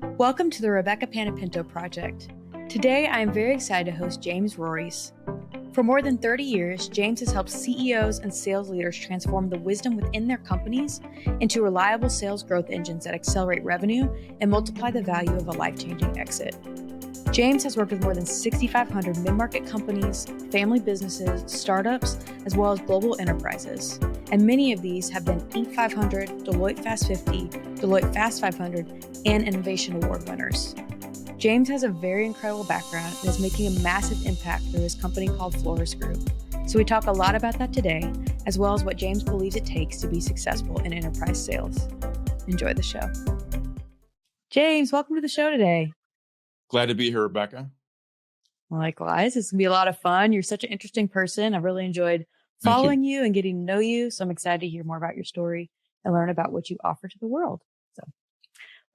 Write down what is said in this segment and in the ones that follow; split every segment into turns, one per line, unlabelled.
Welcome to the Rebecca Panapinto Project. Today, I am very excited to host James Rores. For more than 30 years, James has helped CEOs and sales leaders transform the wisdom within their companies into reliable sales growth engines that accelerate revenue and multiply the value of a life-changing exit. James has worked with more than 6,500 mid-market companies, family businesses, startups, as well as global enterprises. And many of these have been Inc. 500, Deloitte Fast 50, Deloitte Fast 500, and Innovation Award winners. James has a very incredible background and is making a massive impact through his company called Floriss Group. So we talk a lot about that today, as well as what James believes it takes to be successful in enterprise sales. Enjoy the show. James, welcome to the show today.
Glad to be here, Rebecca.
Likewise, it's going to be a lot of fun. You're such an interesting person. I've really enjoyed following you and getting to know you. So I'm excited to hear more about your story and learn about what you offer to the world. So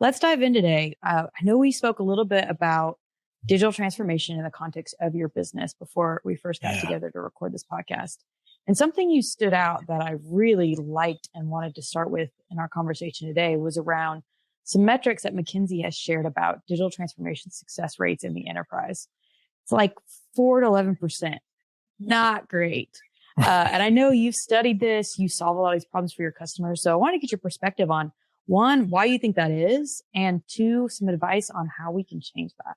let's dive in today. I know we spoke a little bit about digital transformation in the context of your business before we first got together to record this podcast. And something you stood out that I really liked and wanted to start with in our conversation today was around some metrics that McKinsey has shared about digital transformation success rates in the enterprise. It's like 4 to 11%. Not great. And I know you've studied this, you solve a lot of these problems for your customers. So I want to get your perspective on, one, why you think that is, and two, some advice on how we can change that.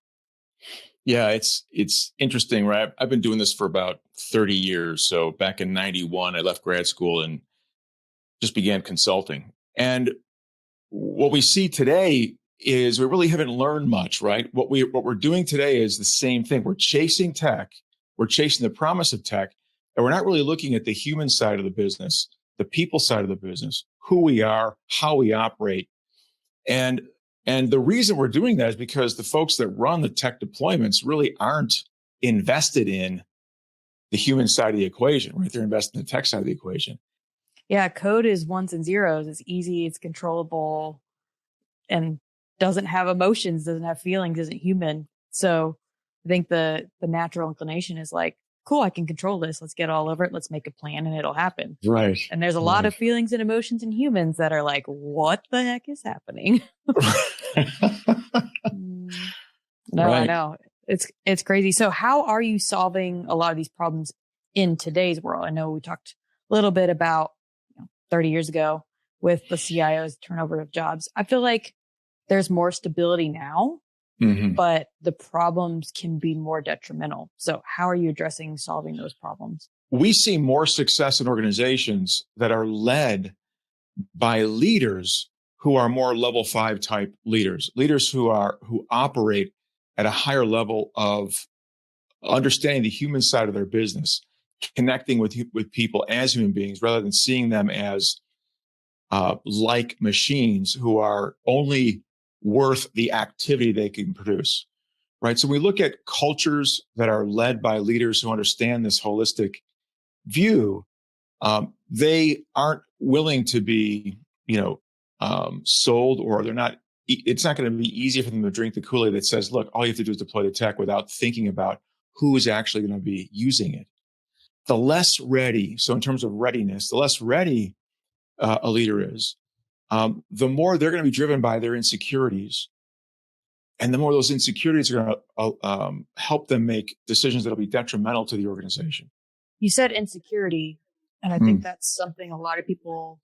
Yeah, it's interesting, right? I've been doing this for about 30 years. So back in 91, I left grad school and just began consulting. And what we see today is we really haven't learned much, right? What we're doing today is the same thing. We're chasing tech. We're chasing the promise of tech. And we're not really looking at the human side of the business, the people side of the business, who we are, how we operate. And the reason we're doing that is because the folks that run the tech deployments really aren't invested in the human side of the equation, right? They're invested in the tech side of the equation.
Yeah, code is ones and zeros. It's easy, it's controllable, and doesn't have emotions, doesn't have feelings, isn't human. So I think the natural inclination is like, cool, I can control this. Let's get all over it. Let's make a plan and it'll happen.
Right.
And there's a lot of feelings and emotions in humans that are like, what the heck is happening? No, right. I know. It's crazy. So how are you solving a lot of these problems in today's world? I know we talked a little bit about 30 years ago with the CIO's turnover of jobs. I feel like there's more stability now, but the problems can be more detrimental. So how are you addressing solving those problems?
We see more success in organizations that are led by leaders who are more level 5 type leaders who operate at a higher level of understanding the human side of their business, connecting with people as human beings rather than seeing them as like machines who are only worth the activity they can produce, right? So we look at cultures that are led by leaders who understand this holistic view. They aren't willing to be, sold, or it's not going to be easy for them to drink the Kool-Aid that says, look, all you have to do is deploy the tech without thinking about who is actually going to be using it. The less ready, so in terms of readiness, the less ready a leader is, the more they're going to be driven by their insecurities. And the more those insecurities are going to help them make decisions that will be detrimental to the organization.
You said insecurity, and I think that's something a lot of people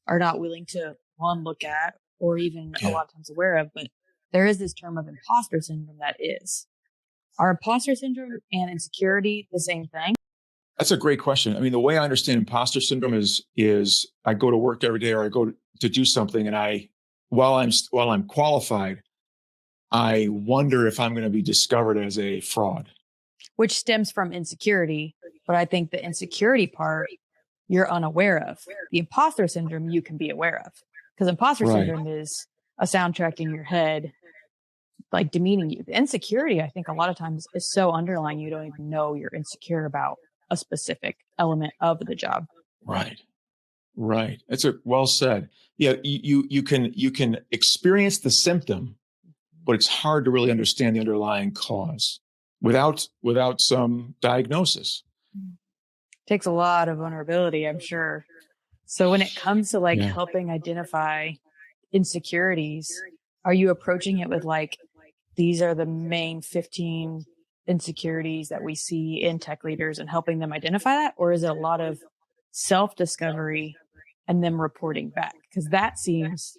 are not willing to, one, look at, or even a lot of times aware of, but there is this term of imposter syndrome that is. Are imposter syndrome and insecurity the same thing?
That's a great question. I mean, the way I understand imposter syndrome is I go to work every day, or I go to do something, and while I'm qualified, I wonder if I'm going to be discovered as a fraud.
Which stems from insecurity, but I think the insecurity part you're unaware of. The imposter syndrome you can be aware of, because imposter syndrome is a soundtrack in your head, like demeaning you. The insecurity, I think, a lot of times is so underlying you don't even know you're insecure about a specific element of the job.
Right. That's well said. Yeah, you can experience the symptom, but it's hard to really understand the underlying cause without some diagnosis.
Takes a lot of vulnerability, I'm sure. So when it comes to helping identify insecurities, are you approaching it with like, these are the main 15 insecurities that we see in tech leaders and helping them identify that? Or is it a lot of self-discovery and them reporting back? Because that seems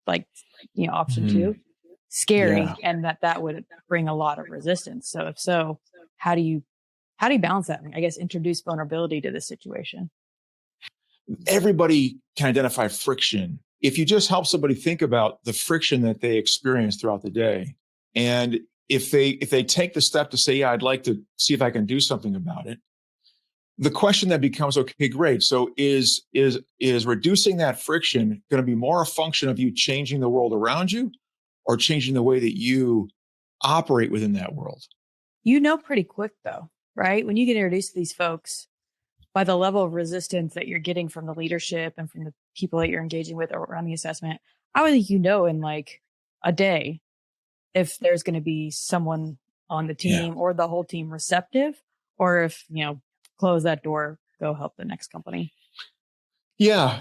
like, option two, scary, and that would bring a lot of resistance. So if so, how do you balance that? I guess introduce vulnerability to this situation.
Everybody can identify friction. If you just help somebody think about the friction that they experience throughout the day, and if they take the step to say, yeah, I'd like to see if I can do something about it, the question that becomes, okay, great. So is reducing that friction going to be more a function of you changing the world around you or changing the way that you operate within that world?
Pretty quick though, right? When you get introduced to these folks, by the level of resistance that you're getting from the leadership and from the people that you're engaging with around the assessment, I would think in like a day if there's going to be someone on the team or the whole team receptive, or if, close that door, go help the next company.
Yeah.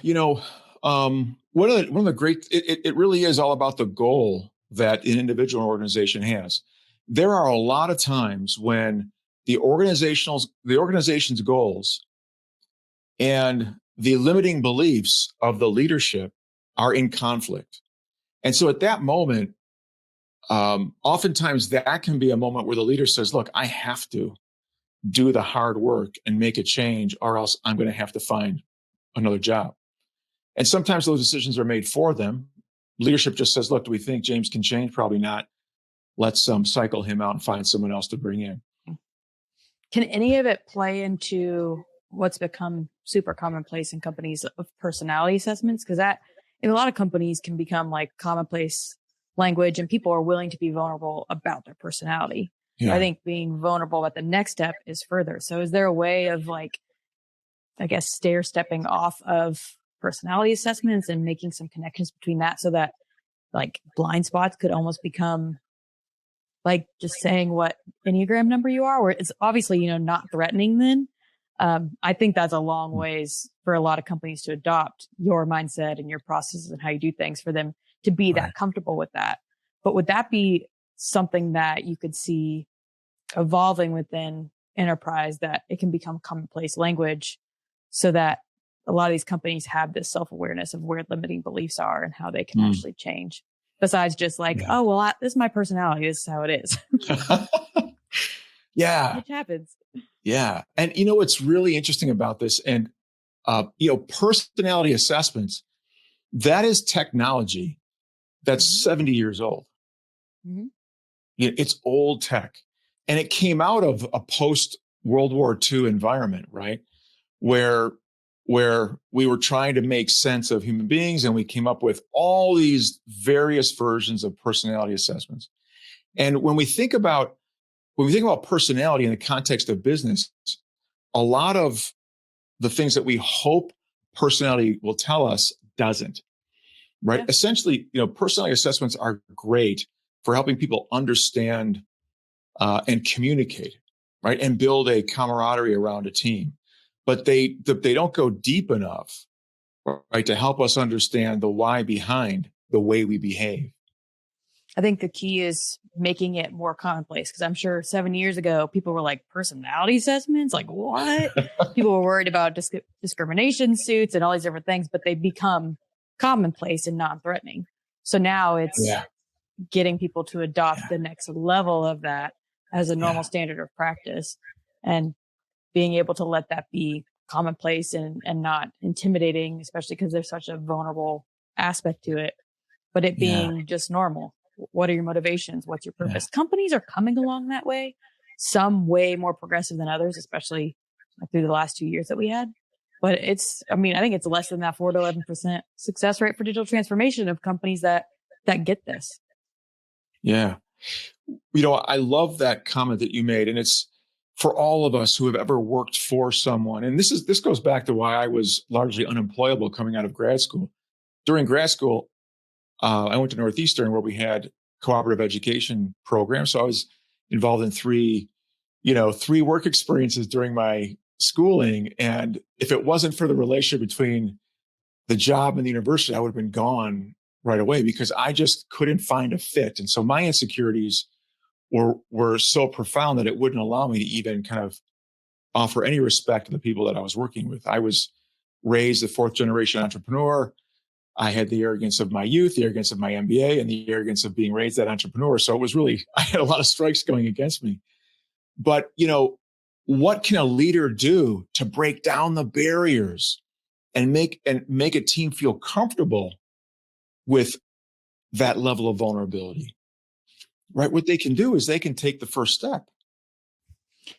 One of the great, it really is all about the goal that an individual organization has. There are a lot of times when the organization's goals and the limiting beliefs of the leadership are in conflict. And so at that moment, oftentimes that can be a moment where the leader says, look, I have to do the hard work and make a change, or else I'm going to have to find another job. And sometimes those decisions are made for them. Leadership just says, look, do we think James can change? Probably not. Let's cycle him out and find someone else to bring in.
Can any of it play into what's become super commonplace in companies of personality assessments? Because that in a lot of companies can become like commonplace language, and people are willing to be vulnerable about their personality. Yeah. I think being vulnerable at the next step is further. So is there a way of like, I guess, stair stepping off of personality assessments and making some connections between that so that like blind spots could almost become like just saying what Enneagram number you are, where it's obviously, not threatening then. I think that's a long ways for a lot of companies to adopt your mindset and your processes and how you do things for them to be that comfortable with that. But would that be something that you could see evolving within enterprise, that it can become commonplace language so that a lot of these companies have this self-awareness of where limiting beliefs are and how they can actually change, besides just like, oh, well, this is my personality. This is how it is.
Yeah.
Which happens.
Yeah. And what's really interesting about this, and, personality assessments, that is technology that's 70 years old. Mm-hmm. It's old tech. And it came out of a post-World War II environment, right? Where we were trying to make sense of human beings, and we came up with all these various versions of personality assessments. And when we think about personality in the context of business, a lot of the things that we hope personality will tell us doesn't, right? Yeah. Essentially, personality assessments are great for helping people understand and communicate, right? And build a camaraderie around a team. But they don't go deep enough, right, to help us understand the why behind the way we behave.
I think the key is making it more commonplace, because I'm sure 7 years ago, people were like, personality assessments? Like, what? People were worried about discrimination suits and all these different things, but they become commonplace and non-threatening. So now it's getting people to adopt the next level of that as a normal standard of practice, and being able to let that be commonplace and not intimidating, especially because there's such a vulnerable aspect to it, but it being just normal. What are your motivations? What's your purpose? Companies are coming along that way, some way more progressive than others, especially through the last 2 years that we had. But I think it's less than that 4 to 11% success rate for digital transformation of companies that get this.
Yeah. I love that comment that you made, and it's for all of us who have ever worked for someone. And this goes back to why I was largely unemployable coming out of grad school. During grad school, I went to Northeastern, where we had cooperative education programs. So I was involved in three work experiences during my schooling. And if it wasn't for the relationship between the job and the university, I would have been gone right away because I just couldn't find a fit. And so my insecurities were so profound that it wouldn't allow me to even kind of offer any respect to the people that I was working with. I was raised a fourth generation entrepreneur. I had the arrogance of my youth, the arrogance of my MBA, and the arrogance of being raised that entrepreneur. So it was really, I had a lot of strikes going against me. But, what can a leader do to break down the barriers and make a team feel comfortable with that level of vulnerability? Right? What they can do is they can take the first step.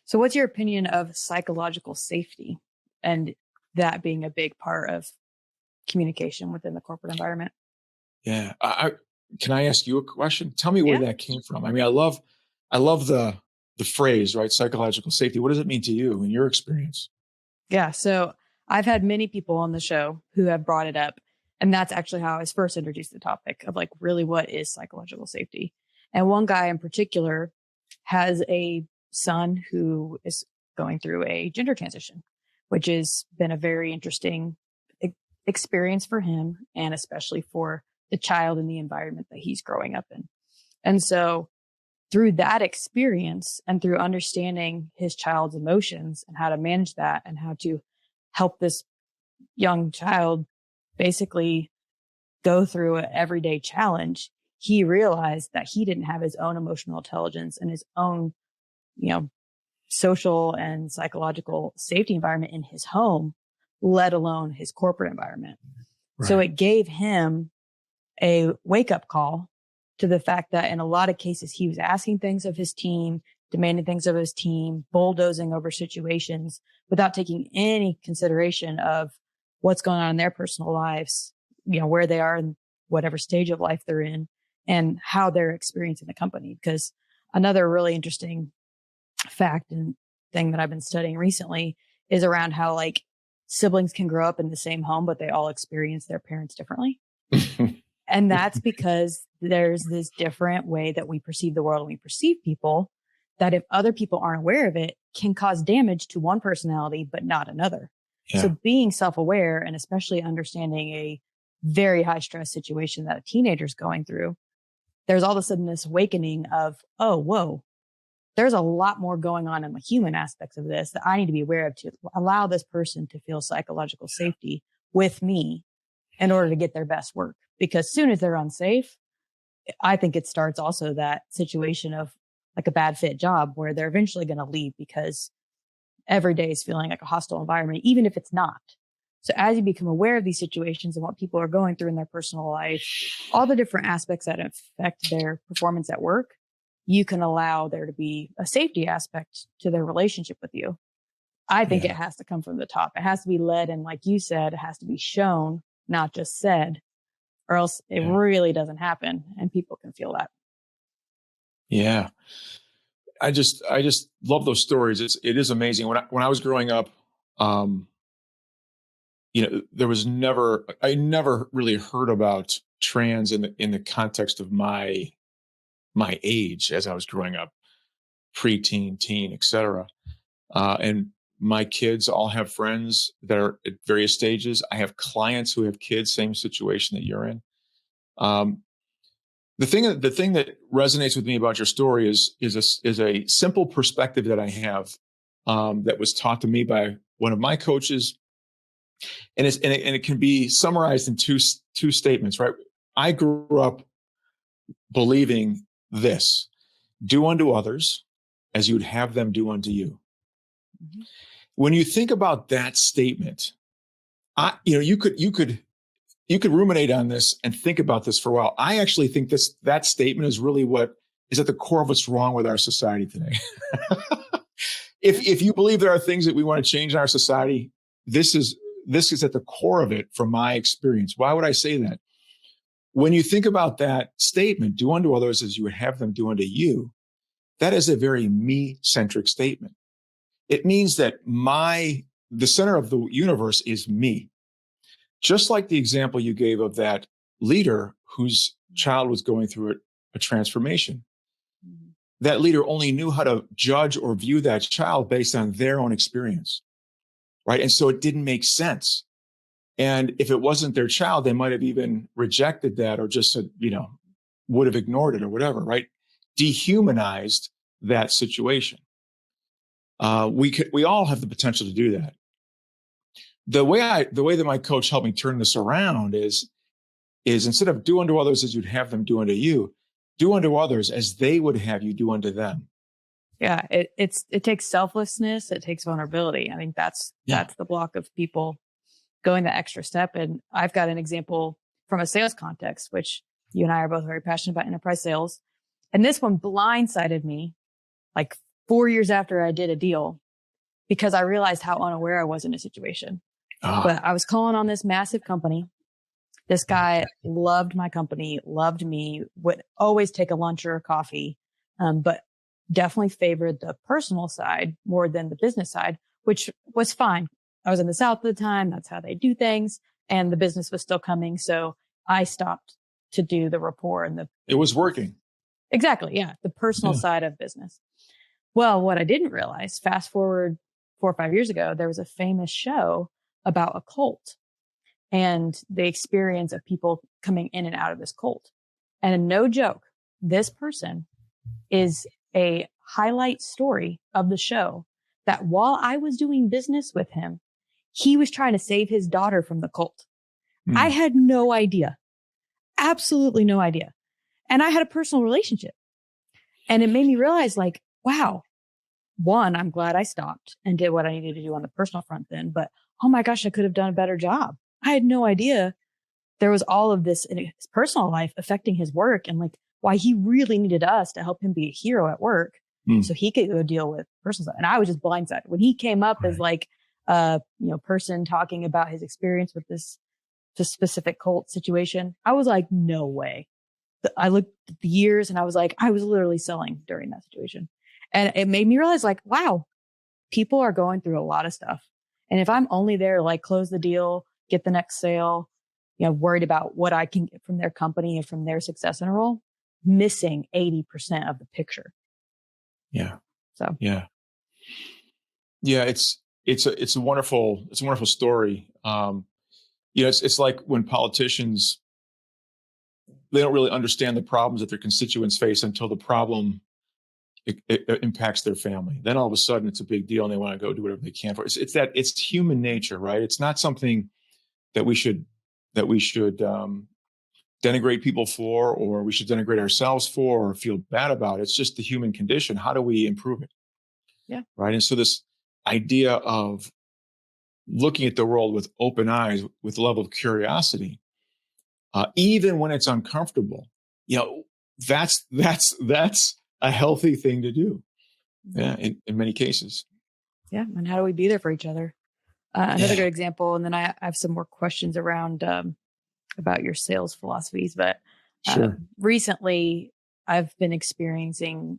So what's your opinion of psychological safety and that being a big part of communication within the corporate environment?
Yeah. Can I ask you a question? Tell me where that came from. I mean, I love the phrase, right? Psychological safety. What does it mean to you in your experience?
Yeah. So I've had many people on the show who have brought it up. And that's actually how I was first introduced to the topic of like, really, what is psychological safety? And one guy in particular has a son who is going through a gender transition, which has been a very interesting experience for him and especially for the child and the environment that he's growing up in. And so through that experience and through understanding his child's emotions and how to manage that and how to help this young child basically go through an everyday challenge, he realized that he didn't have his own emotional intelligence and his own, social and psychological safety environment in his home, let alone his corporate environment. Right. So it gave him a wake up call to the fact that in a lot of cases, he was asking things of his team, demanding things of his team, bulldozing over situations without taking any consideration of what's going on in their personal lives, where they are in whatever stage of life they're in and how they're experiencing the company. Because another really interesting fact and thing that I've been studying recently is around how like siblings can grow up in the same home, but they all experience their parents differently. And that's because there's this different way that we perceive the world and we perceive people that if other people aren't aware of it can cause damage to one personality, but not another. Yeah. So being self-aware and especially understanding a very high stress situation that a teenager's going through, there's all of a sudden this awakening of, oh, whoa, there's a lot more going on in the human aspects of this that I need to be aware of to allow this person to feel psychological safety with me in order to get their best work. Because as soon as they're unsafe, I think it starts also that situation of like a bad fit job where they're eventually going to leave because every day is feeling like a hostile environment, even if it's not. So as you become aware of these situations and what people are going through in their personal life, all the different aspects that affect their performance at work, you can allow there to be a safety aspect to their relationship with you. I think it has to come from the top. It has to be led. And like you said, it has to be shown, not just said, or else it really doesn't happen and people can feel that.
Yeah. I just love those stories. It is amazing. When I was growing up, there was I never really heard about trans in the context of my age as I was growing up, preteen, teen, et cetera. And my kids all have friends that are at various stages. I have clients who have kids, same situation that you're in. The thing that resonates with me about your story is a simple perspective that I have that was taught to me by one of my coaches, and it can be summarized in two statements. Right? I grew up believing this: do unto others as you would have them do unto you. Mm-hmm. When you think about that statement, you could ruminate on this and think about this for a while. I actually think that statement is really what is at the core of what's wrong with our society today. If you believe there are things that we want to change in our society, this is at the core of it from my experience. Why would I say that? When you think about that statement, do unto others as you would have them do unto you, that is a very me-centric statement. It means that the center of the universe is me. Just like the example you gave of that leader whose child was going through a transformation. Mm-hmm. That leader only knew how to judge or view that child based on their own experience, right? And so it didn't make sense. And if it wasn't their child, they might have even rejected that or just said, would have ignored it or whatever, right? Dehumanized that situation. We all have the potential to do that. The way that my coach helped me turn this around is instead of do unto others as you'd have them do unto you, do unto others as they would have you do unto them.
Yeah, it takes selflessness. It takes vulnerability. I think that's the block of people going the extra step. And I've got an example from a sales context, which you and I are both very passionate about enterprise sales. And this one blindsided me like 4 years after I did a deal because I realized how unaware I was in a situation. But I was calling on this massive company. This guy loved my company, loved me, would always take a lunch or a coffee, but definitely favored the personal side more than the business side, which was fine. I was in the South at the time. That's how they do things. And the business was still coming. So I stopped to do the rapport and
it was working.
Exactly. Yeah. The personal side of business. Well, what I didn't realize, fast forward 4 or 5 years ago, there was a famous show about a cult and the experience of people coming in and out of this cult. And no joke, this person is a highlight story of the show that while I was doing business with him, he was trying to save his daughter from the cult. I had no idea. Absolutely no idea. And I had a personal relationship. And it made me realize like, wow, one, I'm glad I stopped and did what I needed to do on the personal front then. But oh my gosh, I could have done a better job. I had no idea there was all of this in his personal life affecting his work and like why he really needed us to help him be a hero at work so he could go deal with personal stuff. And I was just blindsided when he came up as like person talking about his experience with this specific cult situation. I was like, no way. I looked at the years and I was like, I was literally selling during that situation. And it made me realize like, wow, people are going through a lot of stuff. And if I'm only there to like close the deal, get the next sale, worried about what I can get from their company and from their success in a role, missing 80% of the picture.
Yeah.
So,
yeah. It's a wonderful story. It's like when politicians, they don't really understand the problems that their constituents face until the problem it impacts their family. Then all of a sudden it's a big deal and they want to go do whatever they can for it. It's human nature, right? It's not something that we should denigrate people for, or we should denigrate ourselves for, or feel bad about. It's just the human condition. How do we improve it?
Yeah.
Right. And so this idea of looking at the world with open eyes, with a level of curiosity, even when it's uncomfortable, that's a healthy thing to do. Yeah. In many cases.
Yeah. And how do we be there for each other? Another good example. And then I have some more questions around, about your sales philosophies, but recently I've been experiencing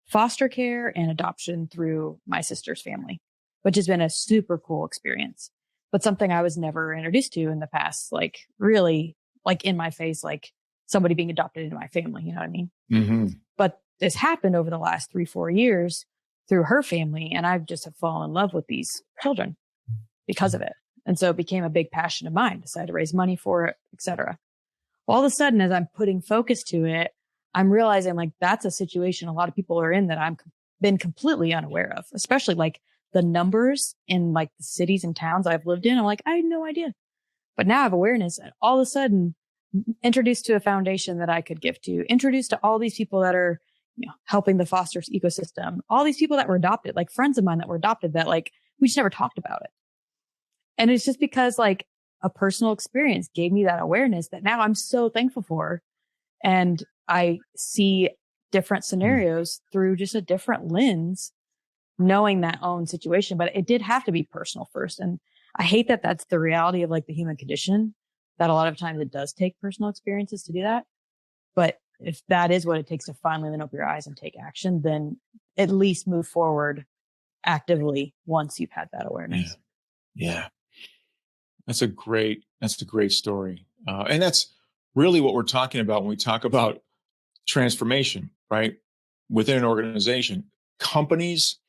foster care and adoption through my sister's family, which has been a super cool experience, but something I was never introduced to in the past, like really like in my face, like somebody being adopted into my family, you know what I mean?
Mm-hmm.
But this happened over the last 3-4 years through her family. And I've just have fallen in love with these children because of it. And so it became a big passion of mine, decided to raise money for it, etc. All of a sudden, as I'm putting focus to it, I'm realizing like that's a situation a lot of people are in that I've been completely unaware of, especially like the numbers in like the cities and towns I've lived in. I'm like, I had no idea. But now I have awareness and all of a sudden introduced to a foundation that I could give to, introduced to all these people that are, helping the foster ecosystem, all these people that were adopted, like friends of mine that were adopted that like, we just never talked about it. And it's just because like a personal experience gave me that awareness that now I'm so thankful for. And I see different scenarios through just a different lens, knowing that own situation. But it did have to be personal first. And I hate that that's the reality of like the human condition, that a lot of times it does take personal experiences to do that. But if that is what it takes to finally then open your eyes and take action, then at least move forward actively once you've had that awareness.
Yeah. That's a great story. And that's really what we're talking about when we talk about transformation, right? Within an organization, companies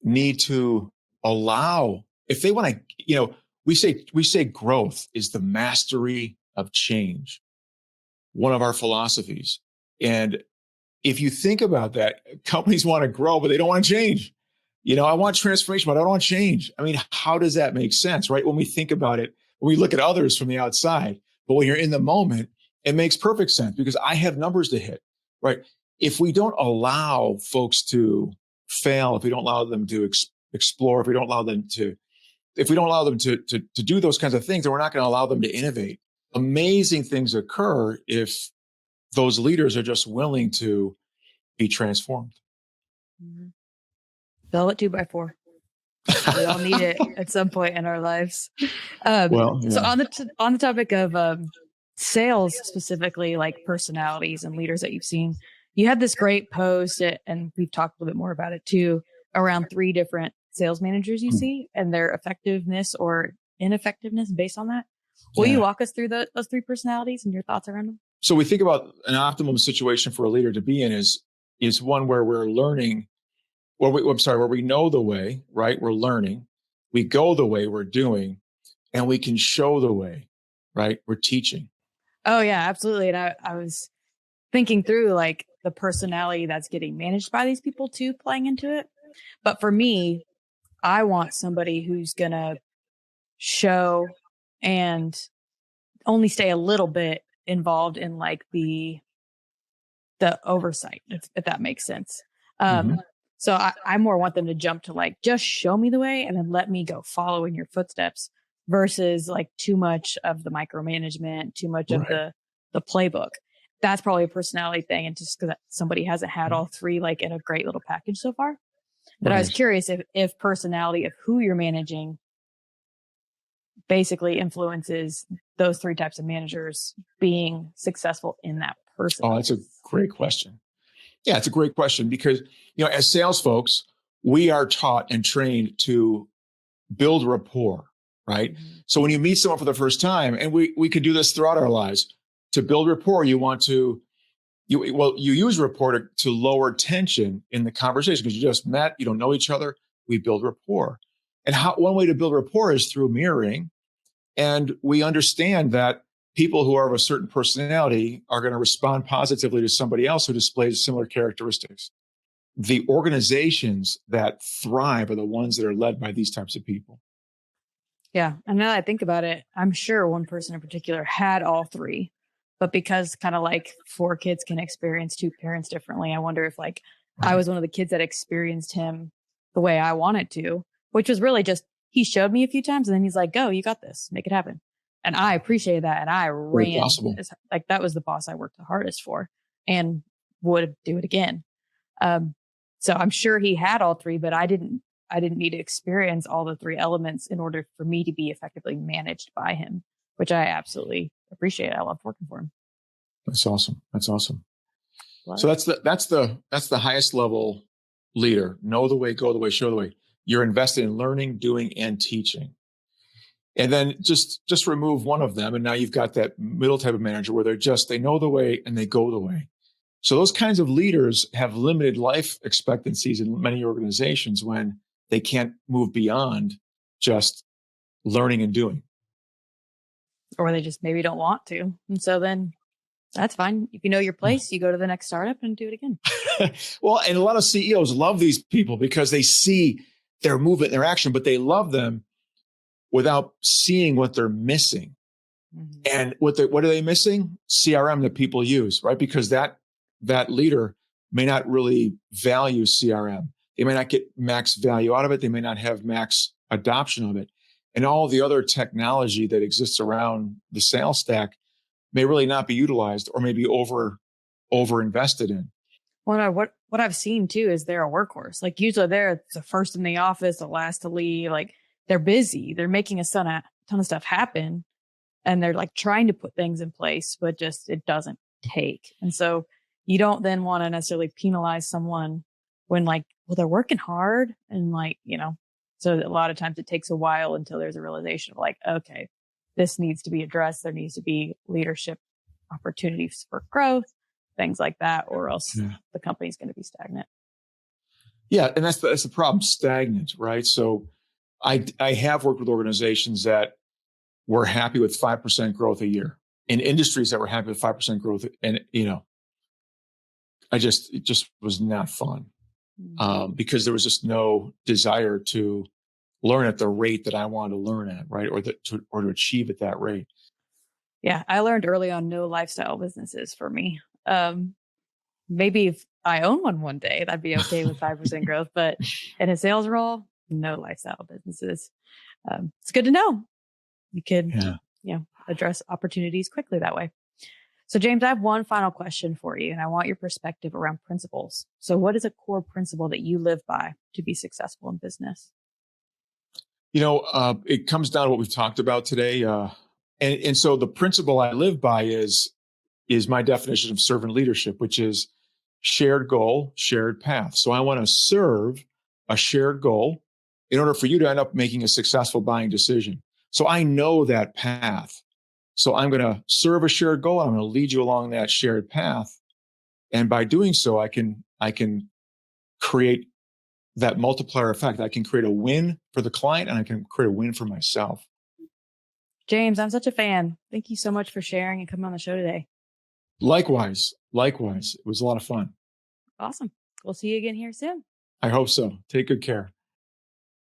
need to allow, if they want to, we say growth is the mastery of change, one of our philosophies. And if you think about that, companies want to grow, but they don't want to change. I want transformation, but I don't want change. I mean, how does that make sense, right? When we think about it, when we look at others from the outside, but when you're in the moment, it makes perfect sense because I have numbers to hit, right? If we don't allow folks to fail, if we don't allow them to explore, if we don't allow them to do those kinds of things, then we're not going to allow them to innovate. Amazing things occur if those leaders are just willing to be transformed.
Mm-hmm. Fill it 2x4. We all need it at some point in our lives. So on the topic of sales, specifically like personalities and leaders that you've seen, you had this great post, and we've talked a little bit more about it too, around 3 different sales managers you see and their effectiveness or ineffectiveness based on that. Will you walk us through those 3 personalities and your thoughts around them?
So we think about an optimum situation for a leader to be in is one where we're learning, where we know the way, right? We're learning, we go the way, we're doing, and we can show the way, right? We're teaching.
Oh yeah, absolutely. And I was thinking through like the personality that's getting managed by these people too, playing into it. But for me, I want somebody who's going to show and only stay a little bit involved in like the oversight, if that makes sense. So I more want them to jump to like, just show me the way and then let me go follow in your footsteps versus like too much of the micromanagement, too much of the playbook. That's probably a personality thing. And just because somebody hasn't had all 3 like in a great little package so far. But I was curious if personality of who you're managing basically influences those 3 types of managers being successful in that person.
Oh, that's a great question. Yeah, it's a great question because, as sales folks, we are taught and trained to build rapport, right? Mm-hmm. So when you meet someone for the first time, and we could do this throughout our lives, to build rapport, you use rapport to lower tension in the conversation because you just met, you don't know each other. We build rapport. And one way to build rapport is through mirroring. And we understand that people who are of a certain personality are going to respond positively to somebody else who displays similar characteristics. The organizations that thrive are the ones that are led by these types of people.
Yeah. And now that I think about it, I'm sure one person in particular had all 3. But because kind of like 4 kids can experience 2 parents differently, I wonder if like I was one of the kids that experienced him the way I wanted to, which was really just, he showed me a few times and then he's like, go, you got this, make it happen. And I appreciated that. And I ran like that was the boss I worked the hardest for and would do it again. So I'm sure he had all 3, but I didn't need to experience all the 3 elements in order for me to be effectively managed by him, which I absolutely appreciate. I love working for him.
That's awesome. So that's the highest level leader. Know the way, go the way, show the way. You're invested in learning, doing, and teaching. And then just remove one of them. And now you've got that middle type of manager where they know the way and they go the way. So those kinds of leaders have limited life expectancies in many organizations when they can't move beyond just learning and doing.
Or they just maybe don't want to. And so then that's fine. If you know your place, you go to the next startup and do it again.
Well, and a lot of CEOs love these people because they see their movement, their action, but they love them without seeing what they're missing. Mm-hmm. And what are they missing? CRM that people use, right? Because that leader may not really value CRM. They may not get max value out of it. They may not have max adoption of it. And all the other technology that exists around the sales stack may really not be utilized or maybe over invested in.
Well, what I've seen too is they're a workhorse. Like usually they're the first in the office, the last to leave. Like they're busy. They're making a ton of stuff happen. And they're like trying to put things in place, but just it doesn't take. And so you don't then want to necessarily penalize someone when like, well, they're working hard and like, so a lot of times it takes a while until there's a realization of like, okay, this needs to be addressed. There needs to be leadership opportunities for growth, things like that, or else the company's going to be stagnant.
Yeah. And that's the problem, stagnant, right? So I have worked with organizations that were happy with 5% growth a year, in industries that were happy with 5% growth. And, it just was not fun, because there was just no desire to learn at the rate that I wanted to learn at, right? Or to achieve at that rate.
Yeah. I learned early on no lifestyle businesses for me. Maybe if I own one day, that'd be okay with 5% growth, but in a sales role, no lifestyle businesses. It's good to know. You could, address opportunities quickly that way. So James, I have one final question for you, and I want your perspective around principles. So what is a core principle that you live by to be successful in business?
It comes down to what we've talked about today. And so the principle I live by is my definition of servant leadership, which is shared goal, shared path. So I want to serve a shared goal in order for you to end up making a successful buying decision. So I know that path. So I'm going to serve a shared goal. I'm going to lead you along that shared path. And by doing so, I can create that multiplier effect. I can create a win for the client, and I can create a win for myself.
James, I'm such a fan. Thank you so much for sharing and coming on the show today.
Likewise. It was a lot of fun.
Awesome. We'll see you again here soon.
I hope so. Take good care.